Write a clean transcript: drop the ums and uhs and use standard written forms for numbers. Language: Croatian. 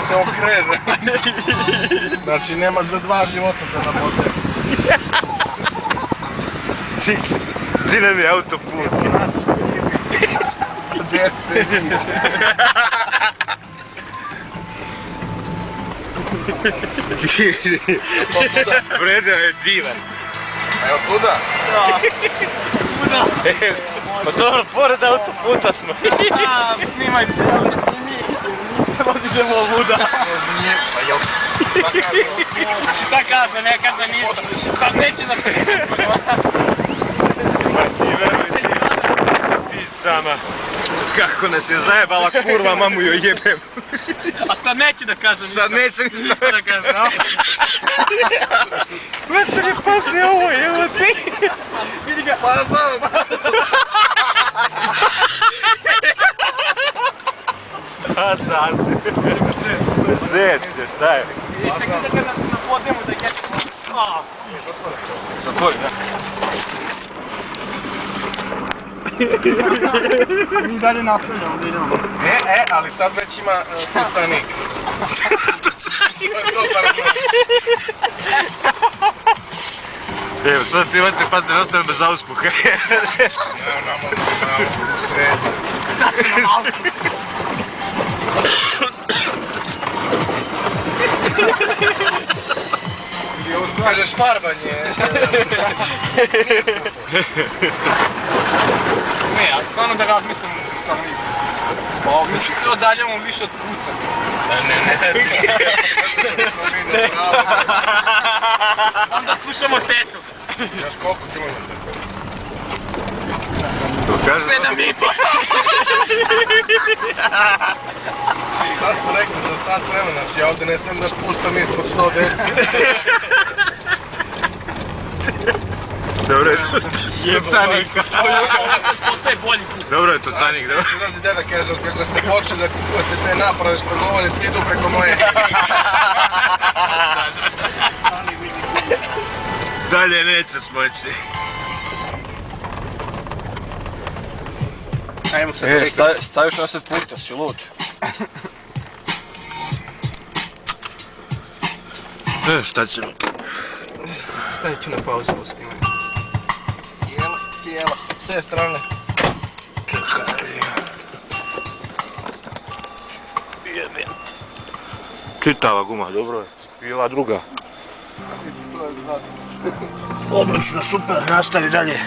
se okrene. Znači nema za 2 života da nam ode. Ti nam je autoput. Evo nas u Tibi. Gdje ste vi? Predeo je divan. Evo tuda? Pa dobro, pored autoputa smo. Snimaj film, snimi. Idemo luda. Pa jel? Šta kaže, ne kaže ništa. Sad neće da pričam. Ti sama. Kako nas je zajebala kurva, mamu joj jebem. A sad neće da kaže ništa. Sad neće ništa da kaže, no? Mater, pa se ovo, evo ti. Vidi ga. Pa sam. A sad. Zec je, šta je? Čekaj da ga napodnemo da je... Zatvori, da. Mi dalje nastavljamo da idemo. Ali sad već ima tucanik. Dobar Evo, sad ti imate pas da ne ostane bez auspuha. Nemamo u sredu. Šta će nam auto? Kažeš farbanje. Ne, ali stvarno da razmislim stvarno nije. Pa mi se odaljamo više od puta. Ne. Onda slušamo tetu. Znaš koliko kilometara? 7,5. Šta smo rekli za sat vremena, znači ja ovdje ne sam daš puštam ispod 110. Dobro je tucanik. Onda sad postaje bolji put. Dobro je tucanik, dobro. Ulazi deda kaže, kako ste počeli da kupujete te naprave što govore, svi idu preko moje. Dalje neće smoći. Ajmo sad. Staviš na 10 puta, si lud. Šta ćemo? Stavit ću na pauzu ovo snimanje. Cijela, s te strane. Čitava guma, dobro je. I ova druga. Ti si tu je Odlično, super, nastavi dalje.